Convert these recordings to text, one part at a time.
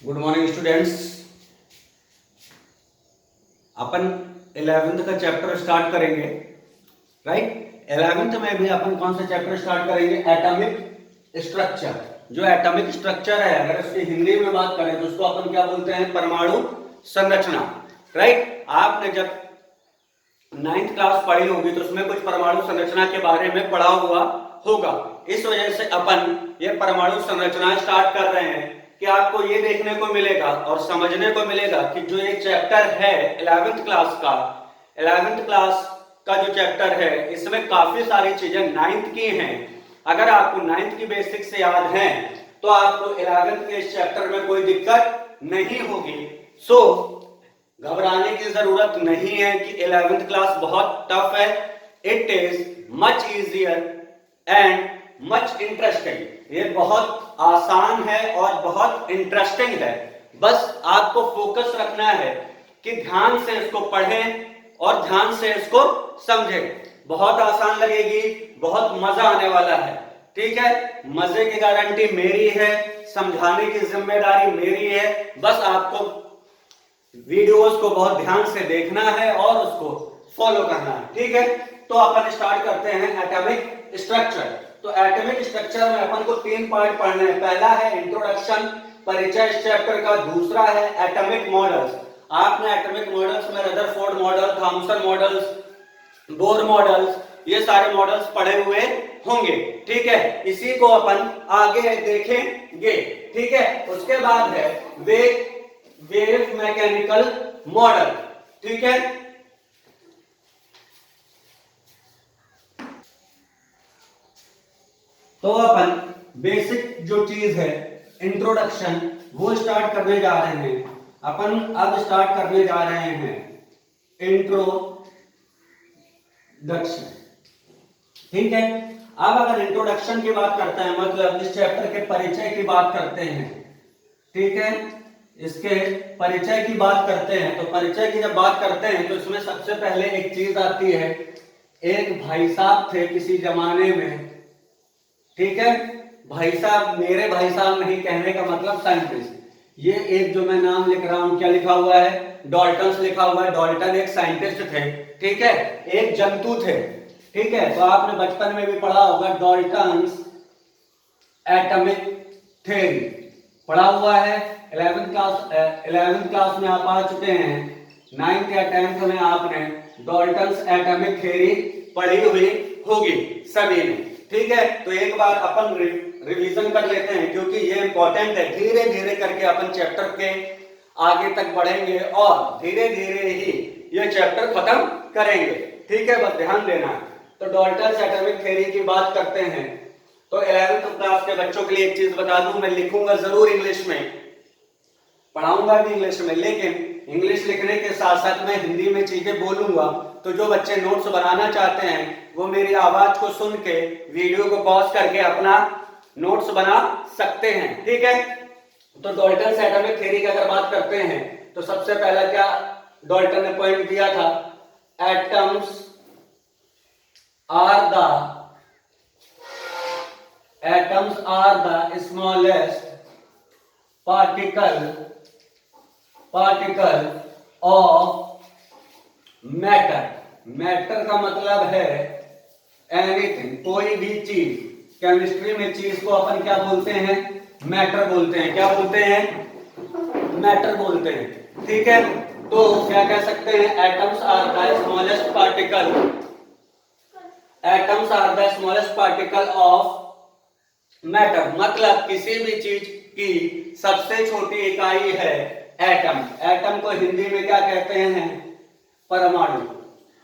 Good morning students. अपन 11th का chapter start करेंगे, right. 11th में भी अपन कौन सा चैप्टर स्टार्ट करेंगे? Atomic structure. जो एटॉमिक स्ट्रक्चर है, अगर इसकी हिंदी में बात करें तो उसको अपन क्या बोलते हैं? परमाणु संरचना, राइट। आपने जब 9th क्लास पढ़ी होगी तो उसमें कुछ परमाणु संरचना के बारे में पढ़ा हुआ होगा। इस वजह से अपन ये परमाणु संरचना स्टार्ट कर रहे हैं कि आपको ये देखने को मिलेगा और समझने को मिलेगा कि जो ये चैप्टर है 11th क्लास का जो चैप्टर है, इसमें काफी सारी चीजें 9th की हैं। अगर आपको 9th की बेसिक से याद हैं तो आपको 11th के इस चैप्टर में कोई दिक्कत नहीं होगी। सो घबराने की जरूरत नहीं है कि 11th क्लास बहुत टफ है। It is much easier and much interesting. ये बहुत आसान है और बहुत इंटरेस्टिंग है। बस आपको फोकस रखना है कि ध्यान से इसको पढ़ें और ध्यान से इसको समझें। बहुत आसान लगेगी, बहुत मजा आने वाला है, ठीक है। मजे की गारंटी मेरी है, समझाने की जिम्मेदारी मेरी है। बस आपको वीडियोस को बहुत ध्यान से देखना है और उसको फॉलो करना है, ठीक है। तो अपन स्टार्ट करते हैं एटॉमिक स्ट्रक्चर। तो एटॉमिक स्ट्रक्चर में अपन को 3 पार्ट पढ़ने हैं। पहला है इंट्रोडक्शन, परिचय इस चैप्टर का। दूसरा है एटॉमिक मॉडल्स। आपने एटॉमिक मॉडल्स में Rutherford model, Thomson models, Bohr models, ये सारे मॉडल्स पढ़े हुए होंगे, ठीक है। इसी को अपन आगे देखेंगे, ठीक है। उसके बाद है वेव मैकेनिकल मॉडल, ठीक है। तो अपन बेसिक जो चीज है इंट्रोडक्शन, वो स्टार्ट करने जा रहे हैं। अपन अब स्टार्ट करने जा रहे हैं इंट्रोडक्शन, ठीक है। अब अगर इंट्रोडक्शन की बात करते हैं, मतलब इस चैप्टर के परिचय की बात करते हैं, ठीक है। इसके परिचय की बात करते हैं तो परिचय की जब बात करते हैं तो इसमें सबसे पहले एक चीज आती है। एक भाई साहब थे किसी जमाने में, ठीक है। भाई साहब, मेरे भाई साहब नहीं, कहने का मतलब साइंटिस्ट। ये एक जो मैं नाम लिख रहा हूं, क्या लिखा हुआ है? डॉल्टन लिखा हुआ है। डॉल्टन एक साइंटिस्ट थे, ठीक है, एक जंतु थे, ठीक है। तो आपने बचपन में भी पढ़ा होगा डॉल्टन्स एटॉमिक थ्योरी, पढ़ा हुआ है। 11th क्लास में आप आ चुके हैं। 9th या 10th में आपने डॉल्टन्स एटॉमिक थ्योरी पढ़ी हुई होगी सभी ने, ठीक है। तो एक बार अपन रिवीजन कर लेते हैं क्योंकि ये इंपॉर्टेंट है। धीरे धीरे करके अपन चैप्टर के आगे तक बढ़ेंगे और धीरे धीरे ही ये चैप्टर खत्म करेंगे, ठीक है। बस ध्यान देना है। तो डॉल्टन्स एटॉमिक थ्योरी की बात करते हैं तो 11th क्लास के बच्चों के लिए एक चीज बता दूं, मैं लिखूंगा जरूर इंग्लिश में, पढ़ाऊंगा भी इंग्लिश में, लेकिन इंग्लिश लिखने के साथ साथ मैं हिंदी में चीजें बोलूंगा। तो जो बच्चे नोट्स बनाना चाहते हैं वो मेरी आवाज को सुन के वीडियो को पॉज करके अपना नोट्स बना सकते हैं, ठीक है। तो डॉल्टन्स एटॉमिक थ्योरी की अगर बात करते हैं तो सबसे पहला क्या डॉल्टन ने पॉइंट दिया था? Atoms are the smallest particle of matter. Matter का मतलब है एनीथिंग, कोई भी चीज। केमिस्ट्री में चीज को अपन क्या बोलते हैं? मैटर बोलते हैं। क्या बोलते हैं? मैटर बोलते हैं, ठीक है। तो क्या कह सकते हैं? Atoms are the smallest particle of matter, मतलब किसी भी चीज की सबसे छोटी इकाई है एटम। एटम को हिंदी में क्या कहते हैं? परमाणु,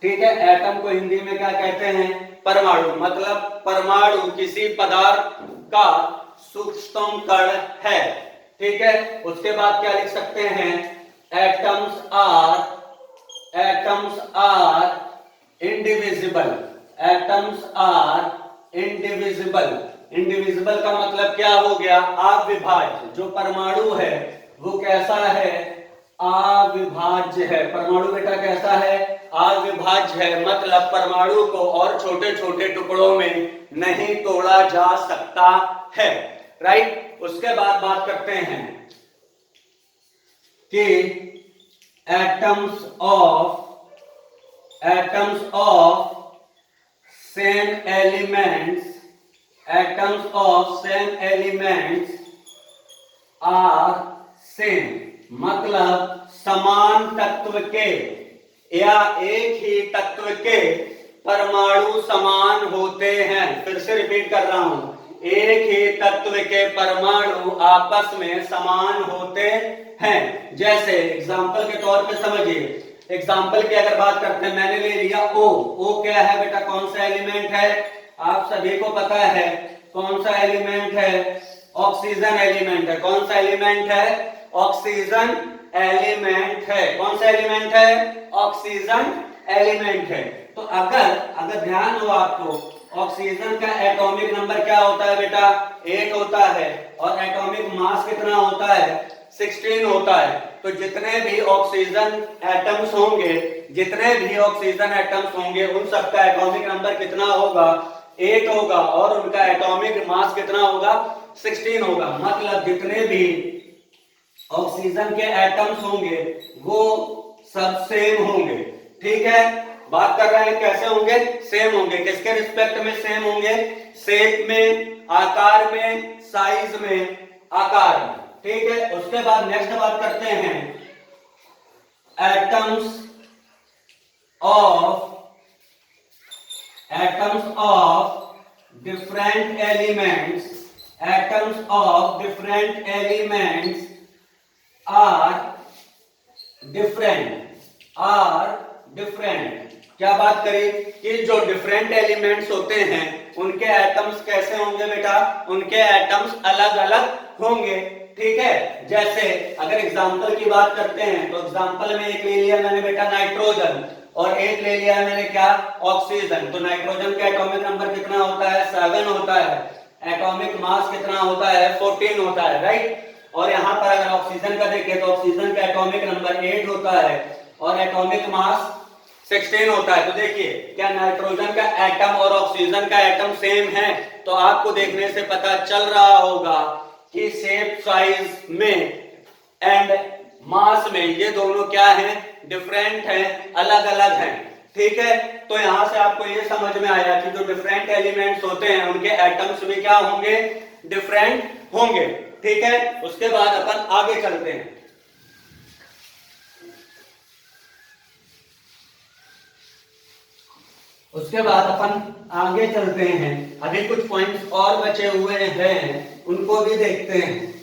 ठीक है। एटम को हिंदी में क्या कहते हैं? परमाणु। मतलब परमाणु किसी पदार्थ का सूक्ष्मतम कण है, ठीक है। उसके बाद क्या लिख सकते हैं? Atoms are indivisible. इंडिविजिबल का मतलब क्या हो गया? अविभाज्य। जो परमाणु है वो कैसा है? अविभाज्य है। परमाणु बेटा कैसा है? अविभाज्य है। मतलब परमाणु को और छोटे छोटे टुकड़ों में नहीं तोड़ा जा सकता है, राइट। उसके बाद बात करते हैं कि atoms of same elements are same, मतलब समान तत्व के या एक ही तत्व के परमाणु समान होते हैं। फिर से रिपीट कर रहा हूं, एक ही तत्व के परमाणु आपस में समान होते हैं। जैसे एग्जाम्पल के तौर पे समझिए, एग्जाम्पल की अगर बात करते हैं, मैंने ले लिया O क्या है बेटा, कौन सा एलिमेंट है, आप सभी को पता है कौन सा एलिमेंट है, ऑक्सीजन एलिमेंट है। कौन सा एलिमेंट है, ऑक्सीजन एलिमेंट है। कौन सा एलिमेंट है, ऑक्सीजन एलिमेंट है। तो अगर ध्यान हो आपको, ऑक्सीजन का एटॉमिक नंबर क्या होता है बेटा, 8 होता है, और एटॉमिक मास कितना होता है, 16 होता है। तो जितने भी ऑक्सीजन एटम्स होंगे उन सबका एटॉमिक नंबर कितना होगा, 8 होगा, और उनका एटॉमिक मास कितना होगा, 16 होगा। मतलब जितने भी ऑक्सीजन के एटम्स होंगे वो सब सेम होंगे। ठीक है, बात कर रहे हैं कैसे होंगे, सेम होंगे। किसके रिस्पेक्ट में सेम होंगे, शेप में, आकार में, साइज में, आकार में। ठीक है, उसके बाद नेक्स्ट बात करते हैं atoms of different elements are different. क्या बात करें कि जो डिफरेंट एलिमेंट्स होते हैं उनके एटम्स कैसे होंगे बेटा, उनके एटम्स अलग अलग होंगे। ठीक है, जैसे अगर एग्जांपल की बात करते हैं तो एग्जांपल में एक ले लिया मैंने बेटा नाइट्रोजन, और एक ले लिया मैंने क्या, ऑक्सीजन। तो नाइट्रोजन का एटॉमिक नंबर कितना होता है, 7 होता है। एटॉमिक मास कितना होता है, 14 होता है, राइट। और यहाँ पर अगर ऑक्सीजन का देखें तो ऑक्सीजन का एटॉमिक नंबर 8 होता है और एटॉमिक मास 16 होता है। तो देखिए, क्या नाइट्रोजन का एटम और ऑक्सीजन का एटम सेम है? तो आपको देखने से पता चल रहा होगा कि शेप, साइज में एंड मास में ये दोनों क्या हैं, डिफरेंट हैं, अलग अलग हैं। ठीक है, तो यहां से आपको ये समझ में आया कि जो डिफरेंट एलिमेंट्स होते हैं उनके एटम्स भी क्या होंगे, डिफरेंट होंगे। ठीक है, उसके बाद अपन आगे चलते हैं। अभी कुछ पॉइंट्स और बचे हुए हैं, उनको भी देखते हैं।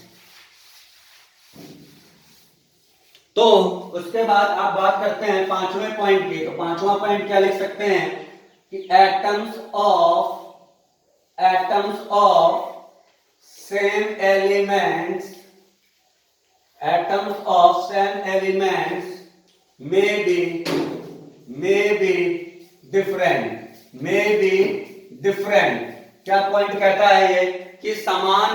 तो उसके बाद आप बात करते हैं 5वें पॉइंट की। तो 5वां पॉइंट क्या लिख सकते हैं कि atoms of same elements may be different। क्या पॉइंट कहता है ये कि समान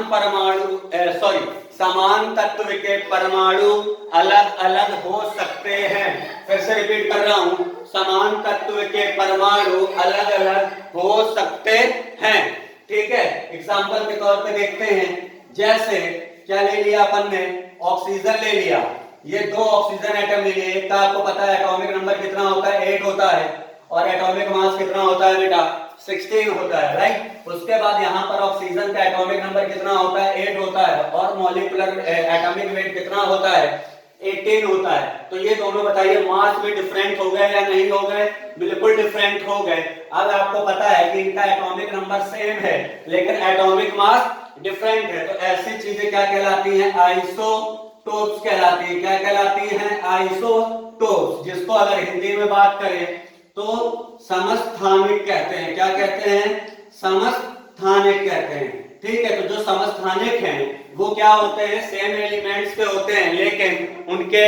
तत्व के परमाणु अलग अलग हो सकते हैं। फिर से रिपीट कर रहा हूं, समान तत्व के परमाणु अलग अलग हो सकते हैं। ठीक है, एग्जांपल के तौर पे देखते हैं। जैसे क्या ले लिया अपन ने, ऑक्सीजन ले लिया। ये 2 ऑक्सीजन एटम ले लिए। एक का आपको पता है एटॉमिक नंबर कितना होता है, 8 होता है, और एटॉमिक मास कितना होता है बेटा, 16 होता है, राइट। उसके बाद यहाँ पर ऑक्सीजन का एटॉमिक नंबर कितना होता है, 8 होता है, और मॉलिक्यूलर एटॉमिक वेट कितना होता है, 18 होता है। तो ये दोनों बताइए मास में डिफरेंट हो गए या नहीं हो गए, बिल्कुल डिफरेंट हो गए। अब आपको पता है कि इनका एटॉमिक नंबर सेम है लेकिन एटॉमिक मास डिफरेंट है। तो ऐसी चीजें क्या कहलाती हैं, आइसोटोप्स कहलाती है। क्या कहलाती हैं, आइसोटोप्स, जिसको अगर हिंदी में बात करें तो समस्थानिक कहते हैं। क्या कहते हैं, समस्थानिक कहते हैं। ठीक है, तो जो समस्थानिक हैं वो क्या होते हैं, सेम एलिमेंट्स के होते हैं लेकिन उनके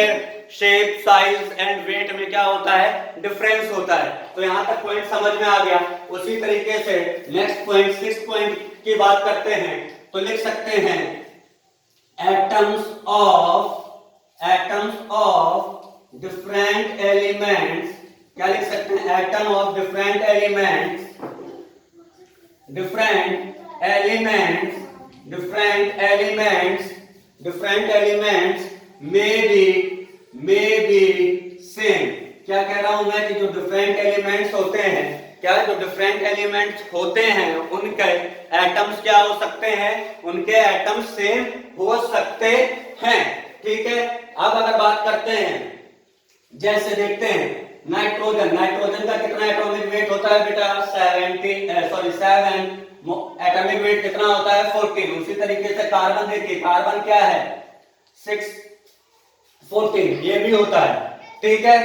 शेप, साइज एंड वेट में क्या होता है, डिफरेंस होता है। तो यहां तक पॉइंट समझ में आ गया। उसी तरीके से नेक्स्ट पॉइंट, 6 पॉइंट की बात करते हैं। तो लिख सकते हैं एटम्स ऑफ डिफरेंट एलिमेंट्स। क्या लिख सकते हैं, atom of different elements may be may be same. क्या कह रहा हूं मैं कि जो डिफरेंट एलिमेंट्स होते हैं, क्या जो डिफरेंट एलिमेंट्स होते हैं उनके एटम्स क्या हो सकते हैं, उनके एटम्स सेम हो सकते हैं। ठीक है, अब अगर बात करते हैं, जैसे देखते हैं नाइट्रोजन, नाइट्रोजन का कितना एटॉमिक वेट होता है बेटा 7 एटॉमिक वेट कितना होता है 14। उसी तरीके से कार्बन देखिए, कार्बन क्या है 6 14 ये भी होता है। ठीक है,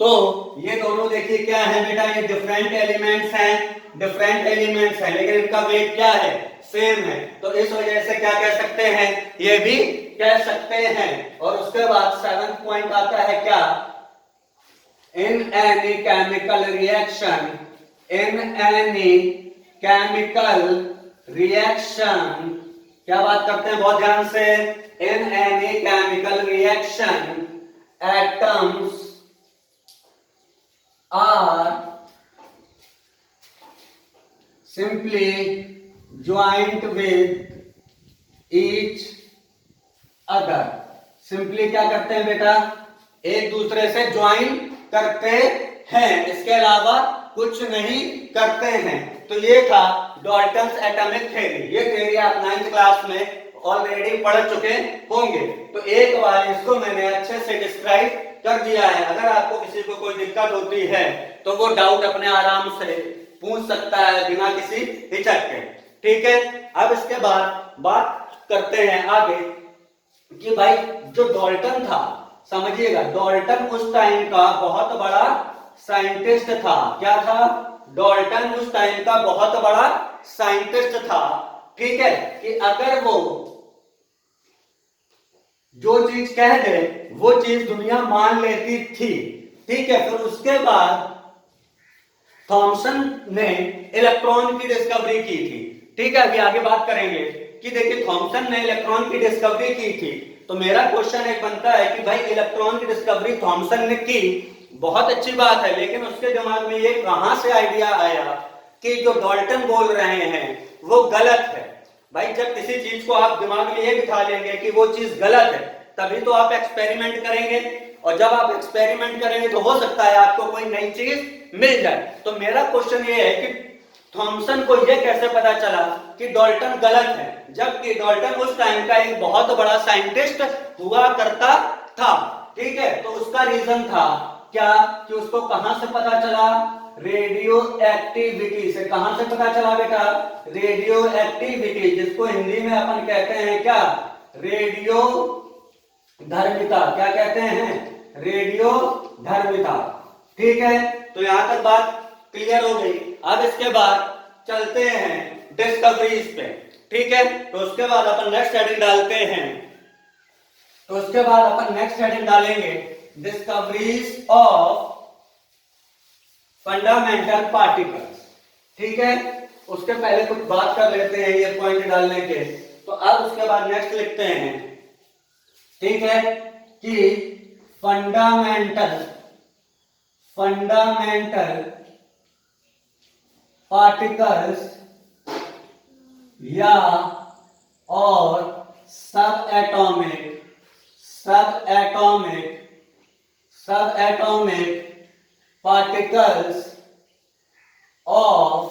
तो ये दोनों देखिए क्या है बेटा, ये डिफरेंट एलिमेंट्स हैं, डिफरेंट एलिमेंट्स हैं, लेकिन इनका वेट क्या है सेम है। तो इस वजह से क्या कह सकते हैं, ये भी कह सकते हैं। और उसके बाद 7th पॉइंट आता है क्या, in any chemical reaction, in any chemical reaction, क्या बात करते हैं बहुत ध्यान से, in any chemical reaction atoms are simply joined with each other। Simply क्या करते हैं बेटा, एक दूसरे से ज्वाइन करते हैं, इसके अलावा कुछ नहीं करते हैं। तो ये था डॉल्टन्स एटॉमिक थ्योरी। ये थ्योरी आप 9th क्लास में ऑलरेडी पढ़ चुके होंगे। तो एक बार इसको मैंने अच्छे से डिस्क्राइब कर दिया है। अगर आपको किसी को कोई दिक्कत होती है तो वो डाउट अपने आराम से पूछ सकता है बिना किसी हिचक के। ठीक है, अब इसके बाद बात करते हैं आगे कि भाई जो डाल्टन था, समझिएगा डाल्टन उस टाइम का बहुत बड़ा साइंटिस्ट था। क्या था, डाल्टन उस टाइम का बहुत बड़ा साइंटिस्ट था। ठीक है, कि अगर वो जो चीज कह दे वो चीज दुनिया मान लेती थी। ठीक है, फिर उसके बाद थॉमसन ने इलेक्ट्रॉन की डिस्कवरी की थी। ठीक है, अभी आगे बात करेंगे कि देखिए थॉमसन ने इलेक्ट्रॉन की डिस्कवरी की थी। तो मेरा क्वेश्चन एक बनता है कि भाई इलेक्ट्रॉन की डिस्कवरी थॉमसन ने की, बहुत अच्छी बात है, लेकिन उसके दिमाग में ये कहां से आइडिया आया कि जो डाल्टन बोल रहे हैं वो गलत है। भाई जब किसी चीज को आप दिमाग में ये बिठा लेंगे कि वो चीज गलत है, तभी तो आप एक्सपेरिमेंट करेंगे, और जब आप एक्सपेरिमेंट करेंगे तो हो सकता है आपको कोई नई चीज मिल जाए। तो मेरा क्वेश्चन ये है कि थॉमसन को यह कैसे पता चला कि डाल्टन गलत है, जबकि डाल्टन उस टाइम का एक बहुत बड़ा साइंटिस्ट हुआ करता था। ठीक है, तो उसका रीजन था क्या कि उसको कहां से पता चला, रेडियो एक्टिविटी से। कहां से पता चला बेटा, रेडियो एक्टिविटी, जिसको हिंदी में अपन कहते हैं क्या, रेडियो धर्मिता। क्या कहते हैं, रेडियो धर्मिता। ठीक है, तो यहां तक बात क्लियर हो गई। अब इसके बाद चलते हैं डिस्कवरीज पे। ठीक है, तो उसके बाद अपन नेक्स्ट हेडिंग डालते हैं, तो उसके बाद अपन नेक्स्ट हेडिंग डालेंगे डिस्कवरीज ऑफ फंडामेंटल पार्टिकल्स। ठीक है, उसके पहले कुछ बात कर लेते हैं ये पॉइंट डालने के। तो अब उसके बाद नेक्स्ट लिखते हैं, ठीक है, कि फंडामेंटल पार्टिकल्स या और सब एटॉमिक पार्टिकल्स ऑफ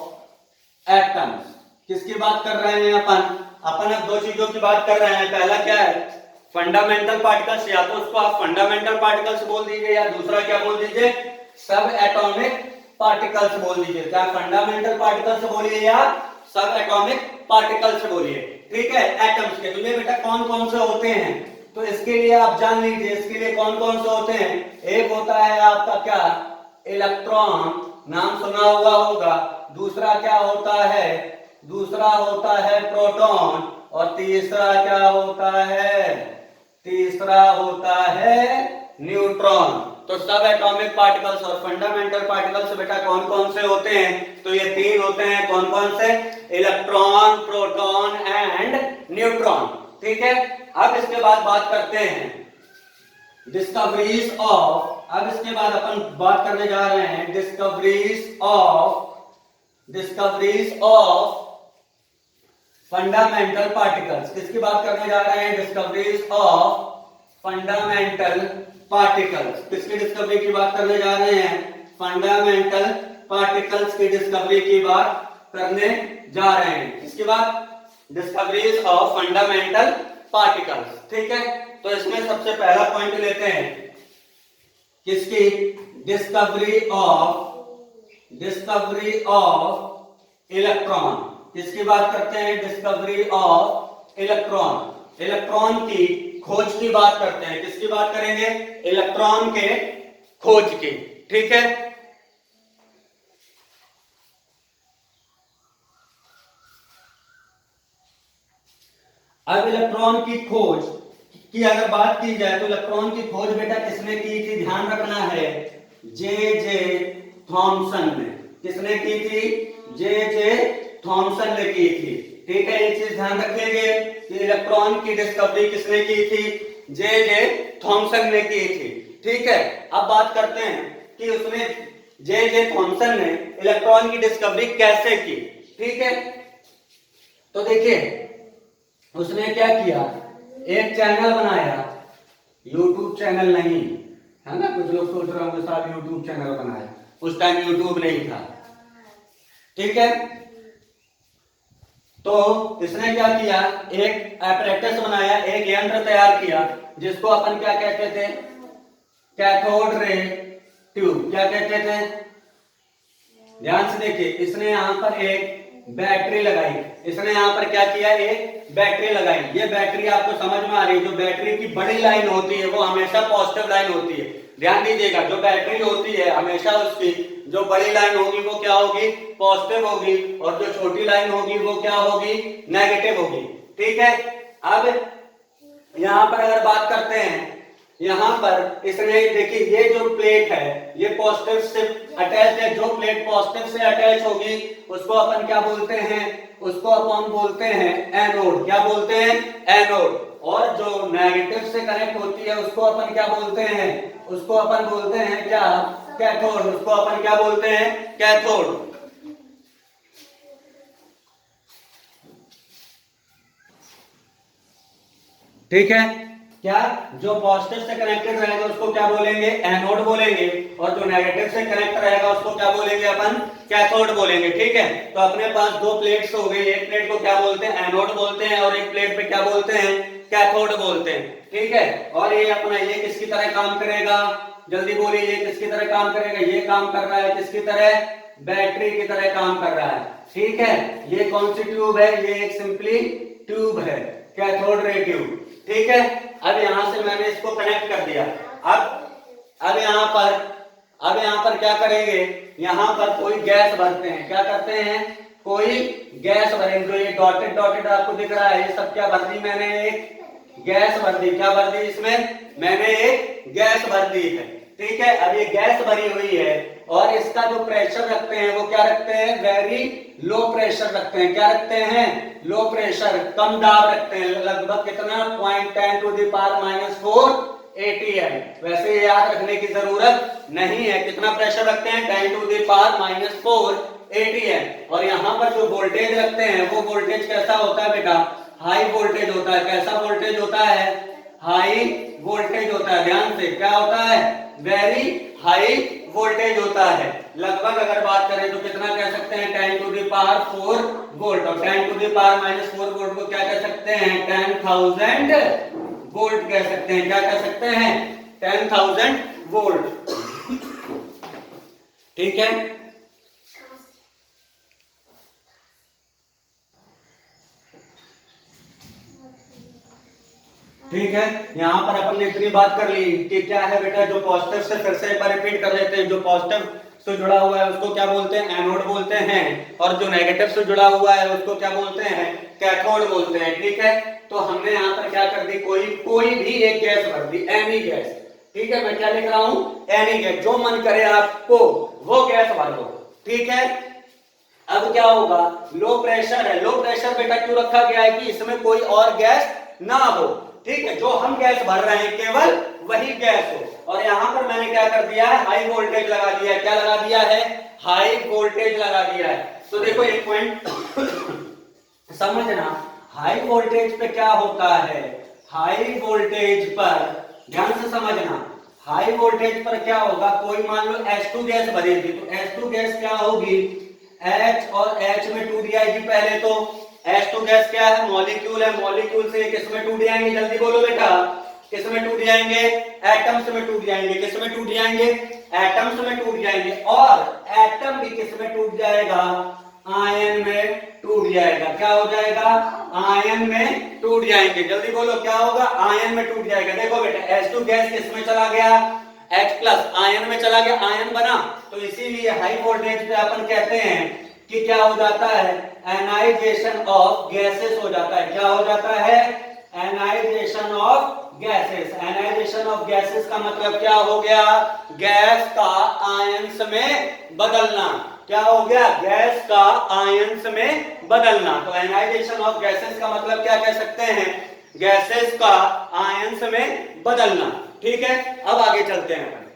एटम्स। किसकी बात कर रहे हैं अपन अब दो चीजों की बात कर रहे हैं। पहला क्या है, फंडामेंटल पार्टिकल्स, या तो उसको आप फंडामेंटल पार्टिकल्स बोल दीजिए या दूसरा क्या बोल दीजिए, सब एटॉमिक पार्टिकल्स बोल दीजिए। क्या फंडामेंटल पार्टिकल्स बोलिए या सब एटॉमिक पार्टिकल्स बोलिए। ठीक है, एटम्स के तो ये बेटा कौन कौन से होते हैं, तो इसके लिए आप जान लीजिए, इसके लिए कौन कौन से होते हैं। एक होता है आपका क्या, इलेक्ट्रॉन, नाम सुना हुआ होगा। दूसरा क्या होता है, दूसरा होता है प्रोटॉन, और तीसरा क्या होता है, तीसरा होता है न्यूट्रॉन। तो सब एटॉमिक पार्टिकल्स और फंडामेंटल पार्टिकल्स बेटा कौन कौन से होते हैं, तो ये तीन होते हैं। कौन कौन से, इलेक्ट्रॉन, प्रोटॉन एंड न्यूट्रॉन। ठीक है, अब इसके बाद बात करते हैं डिस्कवरीज ऑफ। अब इसके बाद अपन बात करने जा रहे हैं डिस्कवरीज ऑफ फंडामेंटल पार्टिकल्स। किसकी बात करने जा रहे हैं, डिस्कवरीज ऑफ फंडामेंटल पार्टिकल्स। किसकी डिस्कवरी की बात करने जा रहे हैं? फंडामेंटल पार्टिकल्स की डिस्कवरी की बात करने जा रहे हैं। इसके बाद डिस्कवरीज ऑफ फंडामेंटल पार्टिकल्स। ठीक है, तो इसमें सबसे पहला पॉइंट लेते हैं किसकी? Discovery of electron. किसकी बात करते हैं? Discovery of electron. इलेक्ट्रॉन की खोज की बात करते हैं। किसकी बात करेंगे? इलेक्ट्रॉन के खोज की। ठीक है, अब इलेक्ट्रॉन की खोज की अगर बात की जाए तो इलेक्ट्रॉन की खोज बेटा किसने की थी? ध्यान रखना है, जे थॉमसन ने। किसने की थी? जे थॉमसन ने की थी। ठीक है, एक चीज ध्यान रखेंगे कि इलेक्ट्रॉन की डिस्कवरी किसने की थी? जे थॉमसन ने की थी। ठीक है, अब बात करते हैं कि उसने जे थॉमसन ने इलेक्ट्रॉन की डिस्कवरी कैसे की। ठीक है, तो देखिए उसने क्या किया, एक चैनल बनाया, यूट्यूब चैनल नहीं है ना, कुछ लोग सोच रहे होंगे साहब यूट्यूब चैनल बनाया, उस टाइम यूट्यूब नहीं था। ठीक है, तो इसने क्या किया, एक एपरेटस बनाया, एक यंत्र तैयार किया जिसको अपन क्या कहते थे? Cathode ray tube. क्या कहते थे? ध्यान से देखिए, इसने यहां पर एक बैटरी लगाई। इसने यहां पर क्या किया? एक बैटरी लगाई। ये बैटरी आपको समझ में आ रही है? जो बैटरी की बड़ी लाइन होती है वो हमेशा पॉजिटिव लाइन होती है। ध्यान दीजिएगा, जो बैटरी होती है हमेशा उसकी जो बड़ी लाइन होगी वो क्या होगी? पॉजिटिव होगी, और जो छोटी लाइन होगी वो क्या होगी? नेगेटिव होगी। ठीक है, अब यहां पर अगर बात करते हैं, यहां पर इसने देखिए ये जो प्लेट है ये पॉजिटिव से अटैच है। जो प्लेट पॉजिटिव से अटैच होगी उसको अपन क्या बोलते हैं? उसको अपन बोलते हैं एनोड। क्या बोलते हैं? एनोड। और जो नेगेटिव से कनेक्ट होती है उसको अपन क्या बोलते हैं? उसको अपन बोलते हैं क्या? कैथोड। उसको अपन क्या बोलते हैं? कैथोड। ठीक है, क्या? जो पॉजिटिव से कनेक्टेड रहेगा उसको क्या बोलेंगे? एनोड बोलेंगे, और जो नेगेटिव से कनेक्ट रहेगा उसको क्या बोलेंगे अपन? कैथोड बोलेंगे। ठीक है, तो अपने पास दो प्लेट्स हो गई। एक प्लेट को क्या बोलते हैं? एनोड बोलते हैं, और एक प्लेट पे क्या बोलते हैं? कैथोड बोलते हैं। ठीक है, और ये अपना ये किसकी तरह काम करेगा? जल्दी बोलिए, ये किसकी तरह काम करेगा? ये काम कर रहा है किसकी तरह? बैटरी की तरह काम कर रहा है। ठीक है, ये कौन सी ट्यूब है? ये एक सिंपली ट्यूब है, कैथोड रे ट्यूब। ठीक है, अब यहां से मैंने इसको कनेक्ट कर दिया। अब यहां पर क्या करेंगे? यहां पर कोई गैस भरते हैं। क्या करते हैं? कोई गैस भरेंगे। जो ये डॉटेड डॉटेड आपको दिख रहा है, ये सब क्या भर दी मैंने? एक गैस भर दी। क्या भर दी? इसमें मैंने एक गैस भर दी है। ठीक है, अब ये गैस भरी हुई है और इसका जो प्रेशर रखते हैं वो क्या रखते हैं? वेरी लो प्रेशर रखते हैं। क्या रखते हैं? लो प्रेशर, कम दाब रखते हैं। लगभग कितना? 0.10 टू द पावर -4 ATM। वैसे याद रखने की जरूरत नहीं है। कितना प्रेशर रखते हैं? 10 टू द पावर -4 ATM। और यहां पर जो वोल्टेज रखते हैं वो वोल्टेज कैसा होता है बेटा? हाई वोल्टेज होता है। कैसा वोल्टेज होता है? हाई वोल्टेज होता है। ध्यान से, क्या होता है? वेरी हाई वोल्टेज होता है। लगभग अगर बात करें तो कितना कह सकते हैं? 10 टू द पावर 4 वोल्ट। और 10 टू द पावर -4 वोल्ट को क्या कह सकते हैं? 10,000 वोल्ट कह सकते हैं। क्या कह सकते हैं? 10,000 वोल्ट। ठीक है, ठीक है, यहां पर अपन ने इतनी बात कर ली कि क्या है बेटा, जो पॉजिटिव से, फिर से एक बार रिपीट कर लेते हैं, जो पॉजिटिव से जुड़ा हुआ है उसको क्या बोलते हैं? एनोड बोलते हैं, और जो नेगेटिव से जुड़ा हुआ है उसको क्या बोलते हैं? कैथोड बोलते हैं। ठीक है, तो हमने यहां पर क्या कर दी? कोई भी एक गैस भर दी, एनी गैस। ठीक है, मैं क्या लिख रहा हूं? Any gas. जो मन करे आपको वो गैस भर दो। ठीक है, अब क्या होगा? लो प्रेशर है। लो प्रेशर बेटा क्यों रखा गया है? कि इसमें कोई और गैस ना हो। ठीक है, जो हम गैस भर रहे हैं केवल वही गैस हो। और यहां पर मैंने क्या कर दिया है? हाई वोल्टेज लगा दिया है। क्या लगा दिया है? हाई वोल्टेज लगा दिया है। तो देखो एक पॉइंट समझना, हाई वोल्टेज पे क्या होता है? हाई वोल्टेज पर, ध्यान से समझना, हाई वोल्टेज पर क्या होगा, कोई मान लो H2 गैस भरी थी, तो H2 गैस क्या होगी, H और H में टूट जाएगी। पहले तो H2 गैस क्या है, मॉलिक्यूल है, मॉलिक्यूल से किस में टूट जाएंगे, जल्दी बोलो बेटा, किस में टूट जाएंगे, एटम्स में टूट जाएंगे। किस में टूट जाएंगे, एटम्स में टूट जाएंगे। और एटम भी किस में टूट जाएगा, आयन में टूट जाएगा। क्या हो जाएगा, आयन में टूट जाएंगे। जल्दी बोलो क्या होगा, आयन में टूट जाएगा। देखो बेटा H2 गैस किस में चला गया, H प्लस आयन में चला गया, आयन बना। तो इसीलिए हाई वोल्टेज पे अपन कहते हैं कि क्या हो जाता है, एनाइजेशन ऑफ गैसेस हो जाता है। क्या हो जाता है, एनाइजेशन ऑफ गैसेस। एनाइजेशन ऑफ गैसेस का मतलब क्या हो गया, गैस का आयंस में बदलना। क्या हो गया, गैस का आयंस में बदलना। तो एनाइजेशन ऑफ गैसेस का मतलब क्या कह सकते हैं, गैसेस का आयंस में बदलना। ठीक है, अब आगे चलते हैं।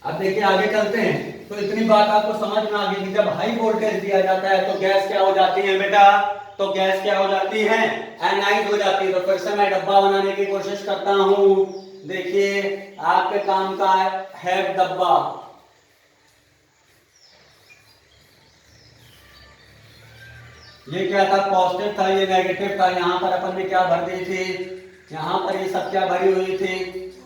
अब देखिए आगे चलते हैं। तो इतनी बात आपको समझ में आ गई कि जब हाई वोल्टेज दिया जाता है तो गैस क्या हो जाती है बेटा, तो गैस क्या हो जाती है, एनाइज हो जाती है। तो फिर से मैं डब्बा बनाने की कोशिश करता हूं। देखिए आपके काम का है डब्बा। ये क्या था, पॉजिटिव था, ये नेगेटिव था। यहाँ पर अपन ने क्या भर दी थी, यहाँ पर ये सब क्या भरी हुई थी,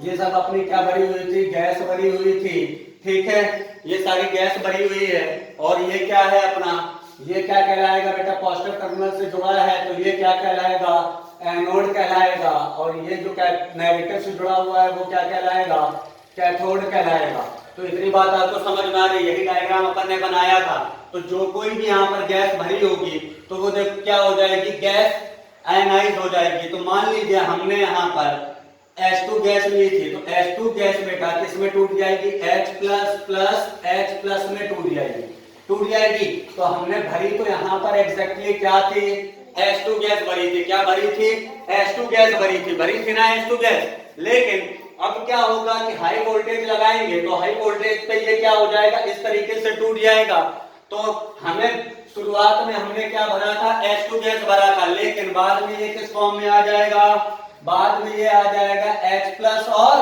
ये सब अपनी क्या भरी हुई थी, गैस भरी हुई थी। ठीक है, ये सारी गैस भरी हुई है। और ये क्या है अपना, ये क्या कहलाएगा बेटा, पॉजिटिव टर्मिनल से जुड़ा है तो ये क्या कहलाएगा, एनोड कहलाएगा। और ये जो क्या नेगेटिव से जुड़ा हुआ है वो क्या कहलाएगा, कैथोड कहलाएगा। तो इतनी बात आपको समझ में आ रही है, यही डायग्राम अपन ने बनाया था। तो जो कोई भी यहाँ पर गैस भरी होगी तो वो देख क्या हो जाएगी, गैस आयनाइज हो जाएगी। तो मान लीजिए हमने यहाँ पर H2 गैस ली थी, तो H2 गैस बेटा किस में टूट जाएगी, H plus plus H plus में टूट जाएगी, टूट जाएगी। तो हमने भरी तो यहाँ पर एग्जैक्टली क्या थी, H2 गैस भरी थी। क्या भरी थी, H2 गैस भरी थी ना H2 गैस। लेकिन अब क्या होगा कि हाई वोल्टेज लगाएंगे तो हाई वोल्टेज पे ये क्या हो जाएगा, इस तरीके से टूट जाएगा। तो हमें शुरुआत में हमने क्या भरा था, H2 गैस भरा था, लेकिन बाद में ये किस फॉर्म में आ जाएगा, बाद में ये आ जाएगा H प्लस और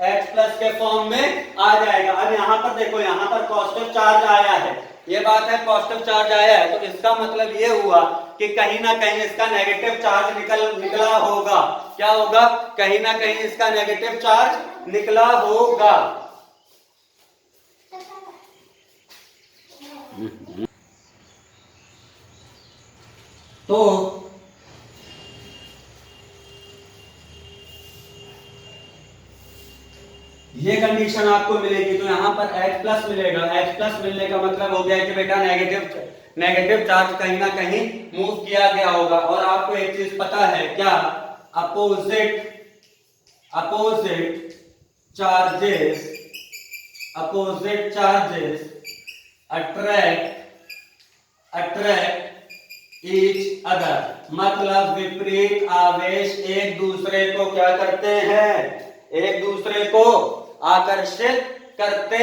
H प्लस के फॉर्म में आ जाएगा। अब यहाँ पर देखो, यहाँ पर पॉजिटिव चार्ज आया है, ये बात है पॉजिटिव चार्ज आया है। तो इसका मतलब ये हुआ कि कहीं ना कहीं इसका नेगेटिव चार्ज निकला होगा। क्या होगा, कहीं ना कहीं इसका नेगेटिव चार्ज निकला होगा। तो ये कंडीशन आपको मिलेगी। तो यहाँ पर H प्लस मिलेगा। H प्लस मिलने का मतलब हो गया कि बेटा नेगेटिव चार्ज कहीं ना कहीं मूव किया गया होगा। और आपको एक चीज पता है क्या, opposite charges attract each other, मतलब विपरीत आवेश एक दूसरे को क्या करते हैं, एक दूसरे को आकर्षित करते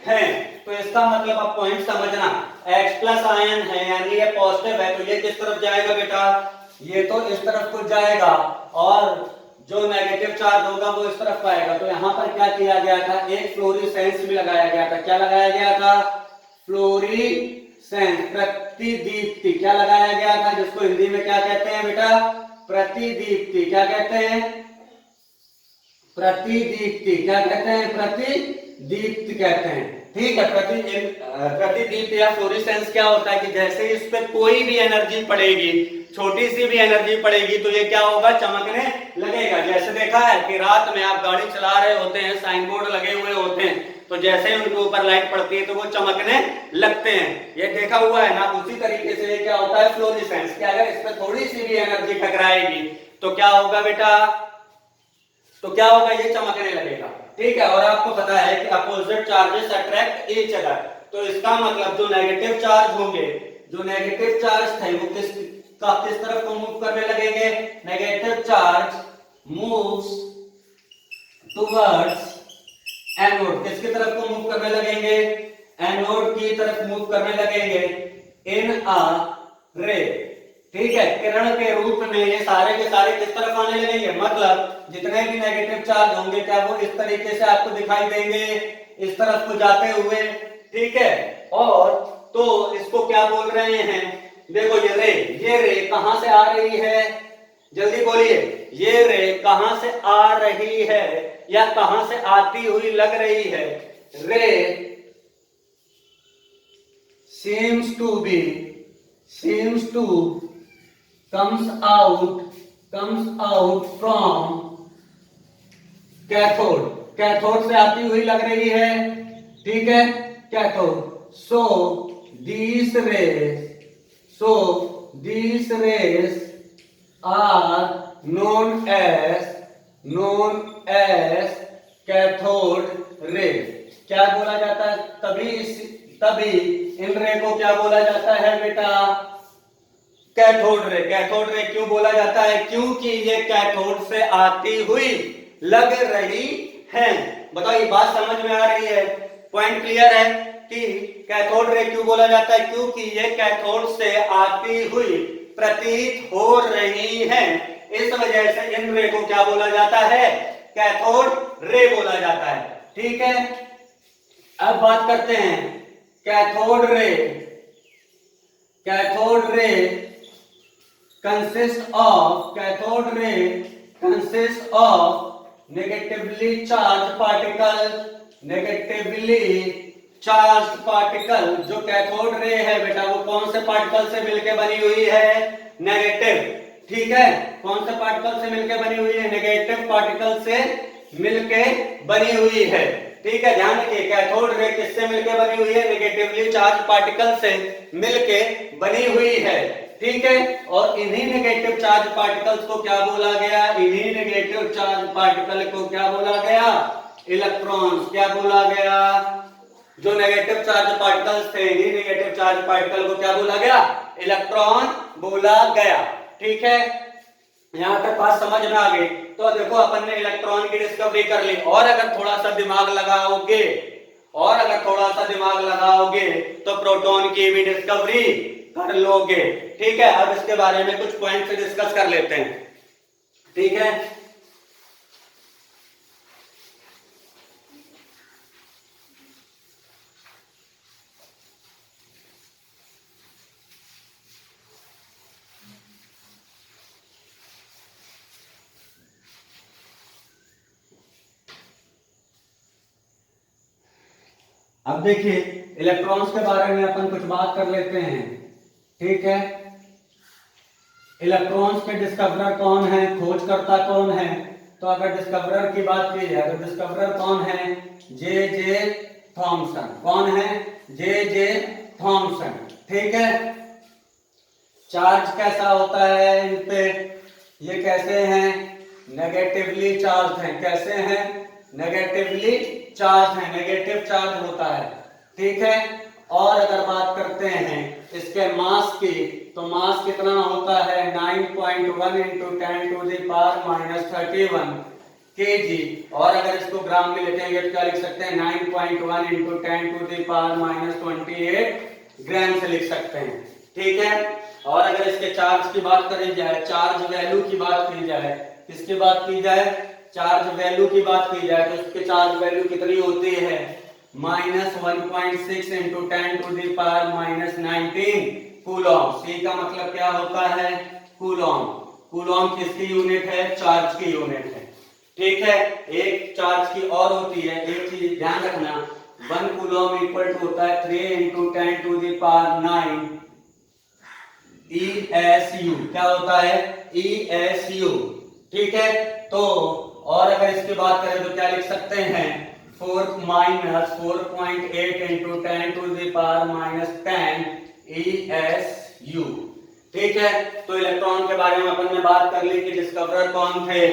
हैं। तो इसका मतलब आप पॉइंट समझना, H प्लस आयन है यानी ये पॉजिटिव है, तो ये किस तरफ जाएगा बेटा, ये तो इस तरफ को जाएगा। और जो नेगेटिव चार्ज होगा वो इस तरफ आएगा। तो यहाँ पर क्या किया गया था, एक फ्लोरेसेंस भी लगाया गया था। क्या लगाया गया था, फ्लोरेसेंस, प्रतिदीप्ति। क्या लगाया गया था, जिसको हिंदी में क्या कहते हैं बेटा, प्रतिदीप्ति। क्या कहते हैं, प्रतिदीप्ति। क्या कहते हैं, प्रतिदीप्ति कहते हैं। ठीक है, प्रतिदीप्ति या फ्लोरेसेंस क्या होता है कि जैसे इस पे कोई भी एनर्जी पड़ेगी, छोटी सी भी एनर्जी पड़ेगी, तो ये क्या होगा, चमकने लगेगा। जैसे देखा है कि रात में आप गाड़ी चला रहे होते हैं, साइन बोर्ड लगे हुए होते हैं, तो जैसे ही उनके ऊपर लाइट पड़ती है तो वो चमकने लगते हैं। ये देखा हुआ है ना। उसी तरीके से ये क्या होता है, फ्लोरेसेंस। क्या अगर इस पे थोड़ी सी भी एनर्जी टकराएगी तो क्या होगा बेटा, तो क्या होगा, ये चमकने लगेगा। ठीक है, और आपको पता है कि opposite charges attract each other. तो इसका मतलब जो नेगेटिव चार्ज होंगे, जो नेगेटिव चार्ज थे वो किस तरफ को मूव करने लगेंगे, negative charge moves towards anode किसकी तरफ को मूव करने लगेंगे, एनोड की तरफ मूव करने लगेंगे इन अ रे। ठीक है, किरण के रूप में ये सारे के सारे किस तरफ आने लगेंगे, मतलब जितने भी नेगेटिव चार्ज होंगे क्या वो इस तरीके से आपको दिखाई देंगे, इस तरफ को जाते हुए। ठीक है, और तो इसको क्या बोल रहे हैं, देखो ये रे कहां से आ रही है, जल्दी बोलिए, ये रे कहां से आ रही है या कहां से आती हुई लग रही है, रे seems to comes out from cathode से आती हुई लग रही है। ठीक है, cathode, so these rays are known as cathode rays। क्या बोला जाता है, तभी इन रे को क्या बोला जाता है बेटा, कैथोड रे। कैथोड रे क्यों बोला जाता है, क्योंकि ये कैथोड से आती हुई लग रही है। बताओ ये बात समझ में आ रही है, पॉइंट क्लियर है कि कैथोड रे क्यों बोला जाता है, क्योंकि ये कैथोड से आती हुई प्रतीत हो रही है, इस वजह से इन रे को क्या बोला जाता है, कैथोड रे बोला जाता है। ठीक है, अब बात करते हैं cathode ray consists of negatively charged particle। जो कैथोड रे है बेटा वो कौन से पार्टिकल से मिलकर बनी हुई है, नेगेटिव। ठीक है, कौन से पार्टिकल से मिलकर बनी हुई है, नेगेटिव पार्टिकल से मिलकर बनी हुई है। ठीक है, ध्यान रखिए, कैथोड रे किससे मिलकर बनी हुई है, नेगेटिवली चार्ज पार्टिकल से मिलकर बनी हुई है। ठीक है, और इन्हीं नेगेटिव चार्ज पार्टिकल्स को क्या बोला गया, इन्हीं नेगेटिव चार्ज पार्टिकल को क्या बोला गया, इलेक्ट्रॉन्स। क्या बोला गया, जो नेगेटिव चार्ज पार्टिकल्स थे इन्हीं नेगेटिव चार्ज पार्टिकल को क्या बोला गया, इलेक्ट्रॉन बोला गया। ठीक है, यहां तक बात समझ में आ गई। तो देखो अपन ने इलेक्ट्रॉन की डिस्कवरी कर ली, और अगर थोड़ा सा दिमाग लगाओगे तो प्रोटॉन की भी डिस्कवरी कर लोगे। ठीक है, अब इसके बारे में कुछ पॉइंट डिस्कस कर लेते हैं। ठीक है, अब देखिए इलेक्ट्रॉन्स के बारे में अपन कुछ बात कर लेते हैं। ठीक है, इलेक्ट्रॉन्स के डिस्कवरर कौन है, खोजकर्ता कौन है, तो अगर डिस्कवरर की बात की जाए तो डिस्कवरर कौन है, जे थॉमसन। कौन है, जे थॉमसन। ठीक है, चार्ज कैसा होता है इन पे, ये कैसे हैं, नेगेटिवली चार्ज हैं। कैसे हैं, नेगेटिवली चार्ज है, नेगेटिव चार्ज होता है। ठीक है, और अगर बात करते हैं इसके मास की, तो मास कितना होता है, 9.1 into 10 to the power -31 kg। और अगर इसको ग्राम में लिखेंगे तो क्या लिख सकते हैं, 9.1 इंटू 10 टू द पावर -28 ग्राम से लिख सकते हैं। ठीक है, और अगर इसके चार्ज की बात करी जाए, चार्ज वैल्यू की बात की जाए, किसकी बात की जाए, चार्ज वैल्यू की बात की जाए, तो इसके चार्ज वैल्यू कितनी होती है, -1.6 into 10 to the power -19 coulomb. C का मतलब क्या होता है, कूलॉम। कूलॉम किसकी यूनिट है, चार्ज की यूनिट है। ठीक है, एक चार्ज की और होती है, एक चीज ध्यान रखना, 1 कूलॉम इक्वल टू होता है 3 into 10 to the power 9 ESU। क्या होता है, ESU। ठीक है, तो और अगर इसकी बात करें तो क्या लिख सकते हैं, 4-4.8 into 10 to the power -10 ESU। ठीक है, तो इलेक्ट्रॉन के बारे में अपन ने बात कर ली कि डिस्कवरर कौन थे,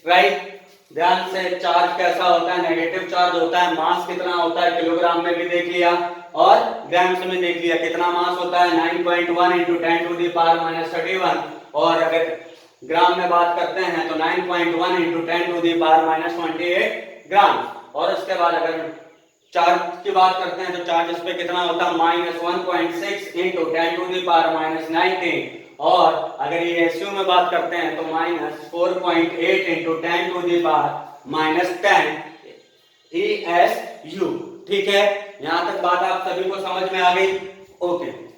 राइट। ध्यान से, चार्ज कैसा होता है, नेगेटिव चार्ज होता है, मास कितना होता है, किलोग्राम में भी देख लिया और ग्राम्स में देख लिया, कितना मास होता है, 9.1 इंटू 10 टू द पावर -31। और अगर ग्राम में बात करते हैं तो 9.1 इंटू 10 टू द पावर -28 ग्राम। और उसके बाद अगर चार्ज की बात करते हैं तो चार्ज इस पे कितना होता है -1.6 इंटू 10⁻⁻19 और अगर ये रेशियो में बात करते हैं तो -4.8 इंटू 10⁻⁻10 ESU। ठीक है, यहां तक बात आप सभी को समझ में आ गई? ओके।